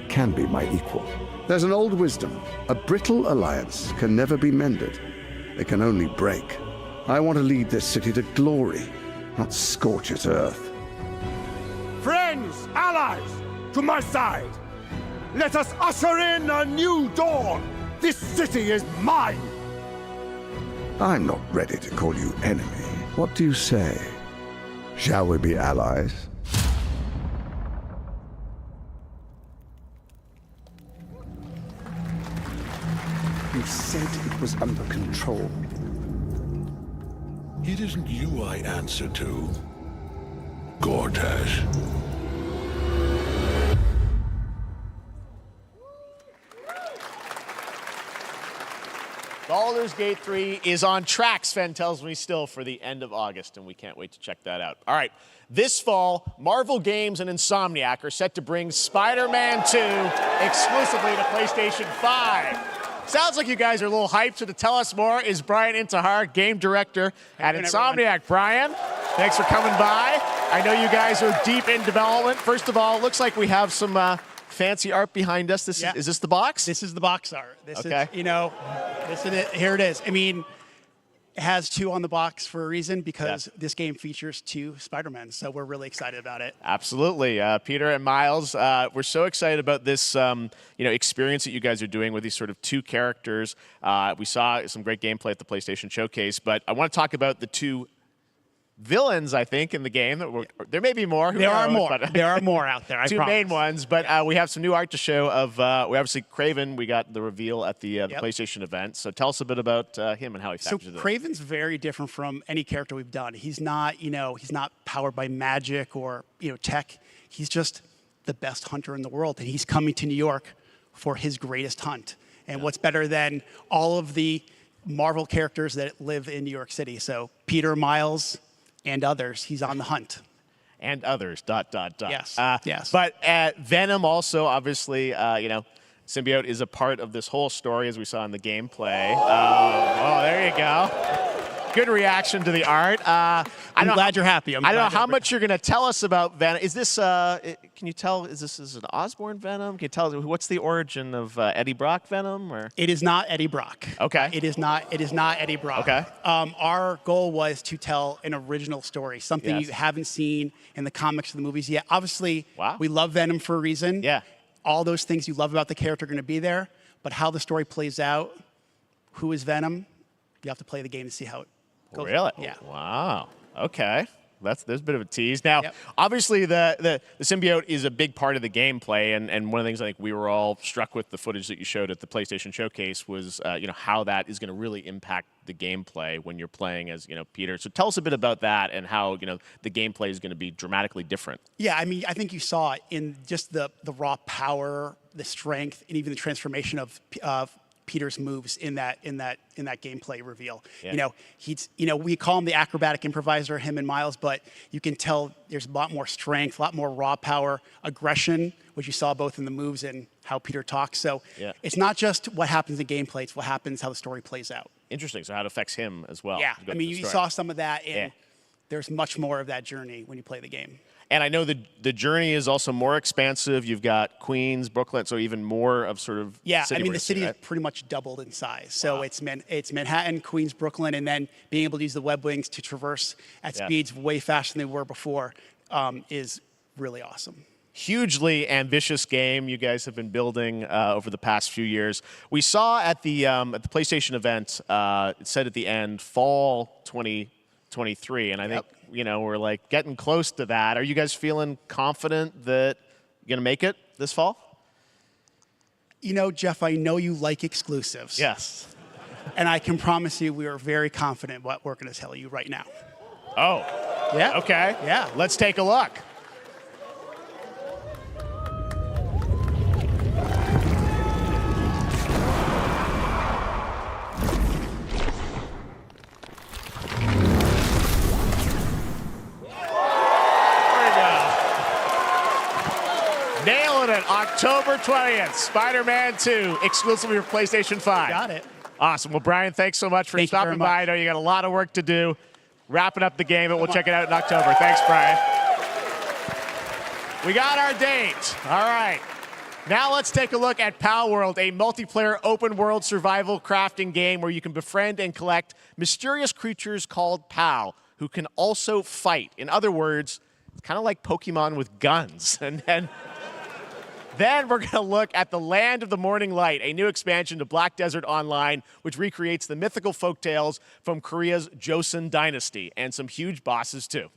can be my equal. There's an old wisdom. A brittle alliance can never be mended. It can only break. I want to lead this city to glory, not scorch its earth. Friends, allies, to my side. Let us usher in a new dawn. This city is mine. I'm not ready to call you enemy. What do you say? Shall we be allies? You said it was under control. It isn't you I answer to, Gortash. Baldur's Gate 3 is on track, Sven tells me still, for the end of August, and we can't wait to check that out. All right, this fall, Marvel Games and Insomniac are set to bring Spider-Man 2 exclusively to PlayStation 5. Sounds like you guys are a little hyped, so to tell us more is Brian Intihar, game director at Insomniac. Brian, thanks for coming by. I know you guys are deep in development. First of all, it looks like we have some fancy art behind us. Is this the box? This is the box art. This okay. is, you know, this is it. Here it is. I mean, it has 2 on the box for a reason, because this game features 2 Spider-Men, so we're really excited about it. Absolutely. Peter and Miles, we're so excited about this experience that you guys are doing with these sort of 2 characters. We saw some great gameplay at the PlayStation Showcase, but I want to talk about the 2 villains, I think, in the game. There may be more. There are more. There are more out there, I 2 promise. main ones, but we have some new art to show of, we obviously, Kraven, we got the reveal at the PlayStation event. So tell us a bit about him and how he factors in. So Kraven's very different from any character we've done. He's not, he's not powered by magic or, tech. He's just the best hunter in the world, and he's coming to New York for his greatest hunt. And what's better than all of the Marvel characters that live in New York City? So Peter, Miles, and others, he's on the hunt. And others, ... Yes, yes. But Venom also, obviously, Symbiote is a part of this whole story, as we saw in the gameplay. Oh, there you go. Good reaction to the art. I'm glad you're happy. I don't know how much you're going to tell us about Venom. Is this, can you tell, is this an Osborn Venom? Can you tell, what's the origin of Eddie Brock Venom? Or? It is not Eddie Brock. Okay. It is not Eddie Brock. Okay. Our goal was to tell an original story, something you haven't seen in the comics or the movies yet. Obviously, we love Venom for a reason. Yeah. All those things you love about the character are going to be there, but how the story plays out, who is Venom, you have to play the game to see how it goes. Really? Yeah. Wow. Okay. There's a bit of a tease. Now, obviously, the symbiote is a big part of the gameplay, and one of the things I think we were all struck with the footage that you showed at the PlayStation Showcase was, how that is going to really impact the gameplay when you're playing as, Peter. So tell us a bit about that and how, the gameplay is going to be dramatically different. Yeah, I mean, I think you saw it in just the raw power, the strength, and even the transformation of Peter's moves in that gameplay reveal. Yeah. We call him the acrobatic improviser, him and Miles, but you can tell there's a lot more strength, a lot more raw power, aggression, which you saw both in the moves and how Peter talks. So it's not just what happens in gameplay, it's what happens, how the story plays out. Interesting. So how it affects him as well. Yeah, I mean, you saw some of that, and there's much more of that journey when you play the game. And I know the journey is also more expansive. You've got Queens, Brooklyn, so even more of sort of the city, city right? is pretty much doubled in size. So it's Manhattan, Queens, Brooklyn, and then being able to use the web wings to traverse at speeds way faster than they were before is really awesome. Hugely ambitious game you guys have been building over the past few years. We saw at the PlayStation event, it said at the end, fall 2023, and I think we're like getting close to that. Are you guys feeling confident that you're gonna make it this fall? Jeff, I know you like exclusives. Yes. And I can promise you we are very confident what we're going to tell you right now. Oh. Yeah. Okay. Yeah. Let's take a look. Nailing it. October 20th, Spider-Man 2, exclusively for PlayStation 5. Got it. Awesome. Well, Brian, thanks so much for stopping by. I know you got a lot of work to do. Wrapping up the game, but we'll check it out in October. Thanks, Brian. We got our date. All right. Now let's take a look at Pal World, a multiplayer open-world survival crafting game where you can befriend and collect mysterious creatures called Pal, who can also fight. In other words, it's kind of like Pokemon with guns. And then we're going to look at the Land of the Morning Light, a new expansion to Black Desert Online, which recreates the mythical folktales from Korea's Joseon dynasty, and some huge bosses, too.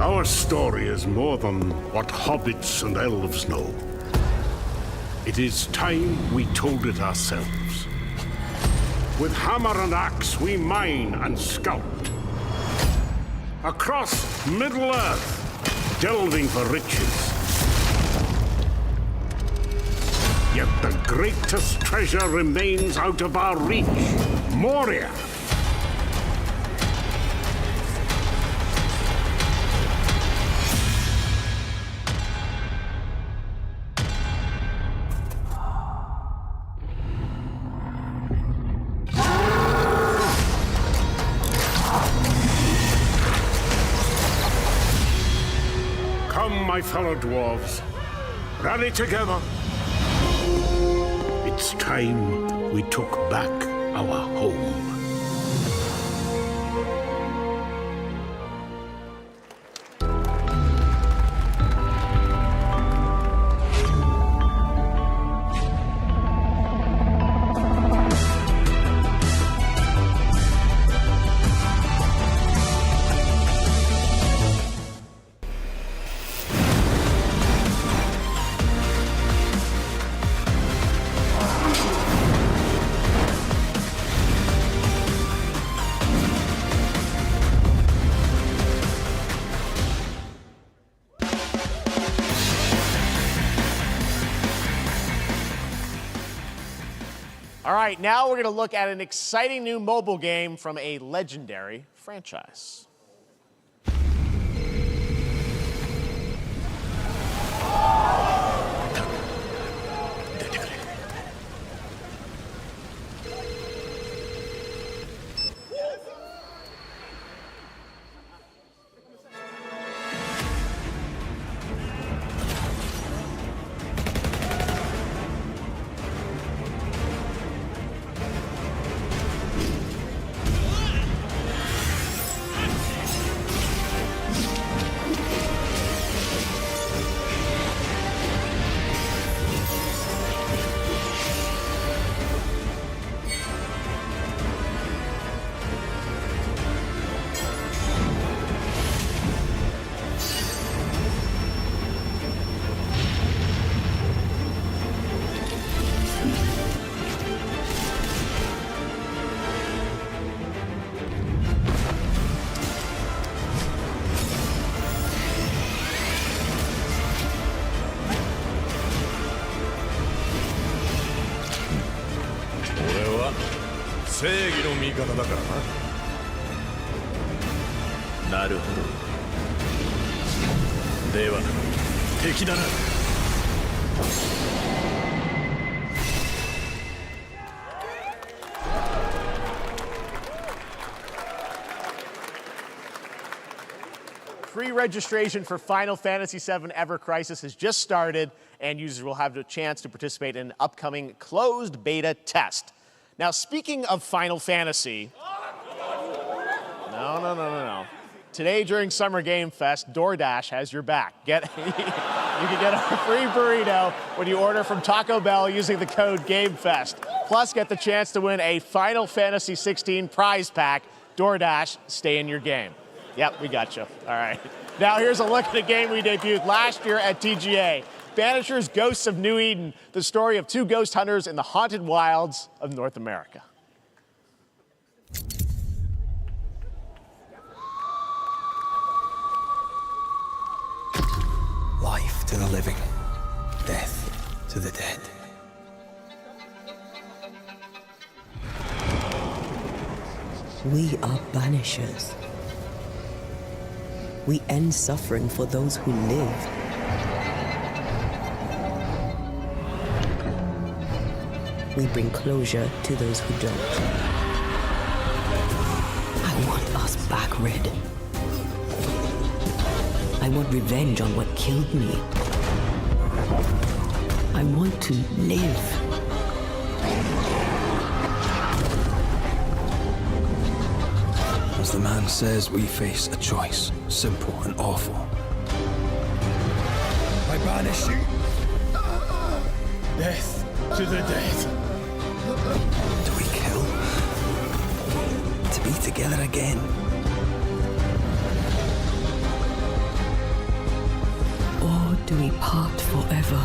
Our story is more than what hobbits and elves know. It is time we told it ourselves. With hammer and axe, we mine and sculpt. Across Middle-earth, delving for riches. Yet the greatest treasure remains out of our reach. Moria. Come, my fellow dwarves. Rally together. It's time we took back our home. right, now we're going to look at an exciting new mobile game from a legendary franchise. Pre-registration for Final Fantasy VII Ever Crisis has just started, and users will have the chance to participate in an upcoming closed beta test. Now, speaking of Final Fantasy, no. Today during Summer Game Fest, DoorDash has your back. You can get a free burrito when you order from Taco Bell using the code GameFest. Plus, get the chance to win a Final Fantasy XVI prize pack. DoorDash, stay in your game. Yep, we got you. All right. Now here's a look at a game we debuted last year at TGA. Banishers Ghosts of New Eden, the story of two ghost hunters in the haunted wilds of North America. Life to the living, death to the dead. We are banishers. We end suffering for those who live. We bring closure to those who don't. I want us back, Red. I want revenge on what killed me. I want to live. As the man says, we face a choice, simple and awful. I banish you. Death to the dead. Do we kill? To be together again. Or do we part forever?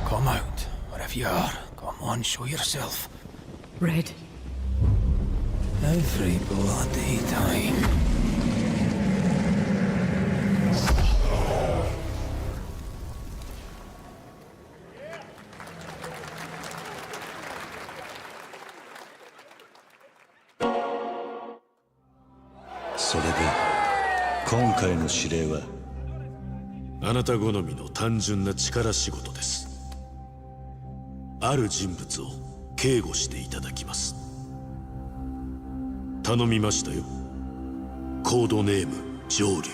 Come out, wherever you are. Come on, show yourself. Red. Every bloody time.それで今回の指令はあなた好みの単純な力仕事です。ある人物を警護していただきます。頼みましたよ。コードネーム上流。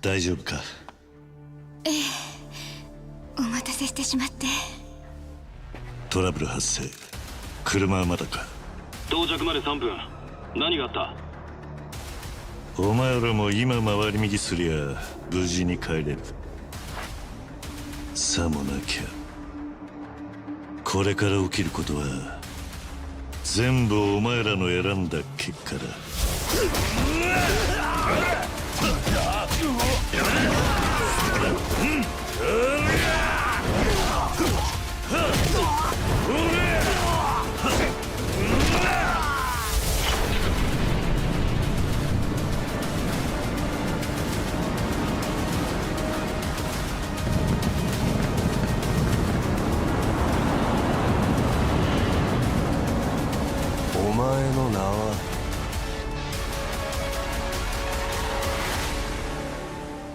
大丈夫か？ええ、お待たせしてしまって。トラブル発生。車はまだか？到着まで3分。何があった？お前らも今回り右すりゃ無事に帰れる。さもなきゃこれから起きることは全部お前らの選んだ結果だ。前の名は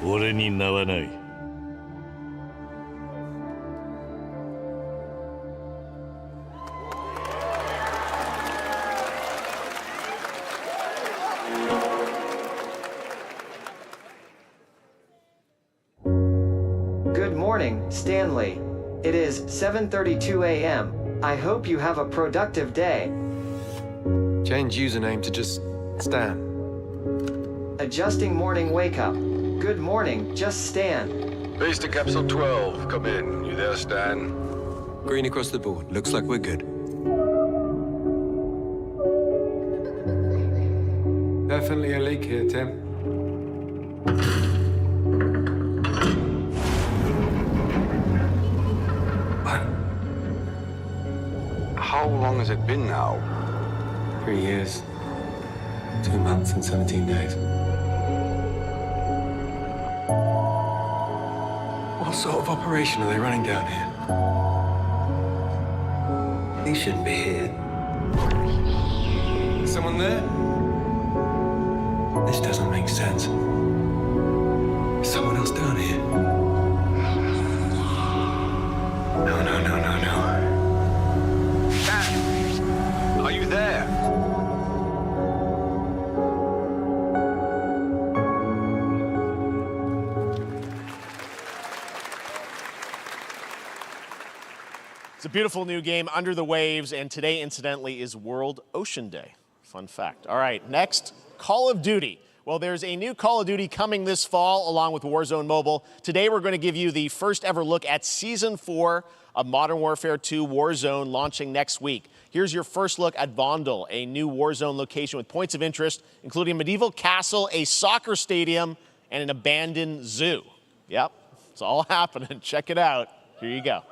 俺に名はない。Good morning, Stanley. It is 7:32 a.m. I hope you have a productive day. Change username to just Stan. Adjusting morning wake up. Good morning, just Stan. Base to Capsule 12. Come in. You there, Stan? Green across the board. Looks like we're good. Definitely a leak here, Tim. How long has it been now? 3 years. 2 months and 17 days. What sort of operation are they running down here? These shouldn't be here. Is someone there? This doesn't make sense. Is someone else down here? No, no, no, no, no. Dad! Are you there? It's a beautiful new game, Under the Waves, and today, incidentally, is World Ocean Day. Fun fact. All right, next, Call of Duty. Well, there's a new Call of Duty coming this fall, along with Warzone Mobile. Today, we're going to give you the first ever look at Season 4 of Modern Warfare 2 Warzone, launching next week. Here's your first look at Vondel, a new Warzone location with points of interest, including a medieval castle, a soccer stadium, and an abandoned zoo. Yep, it's all happening. Check it out. Here you go.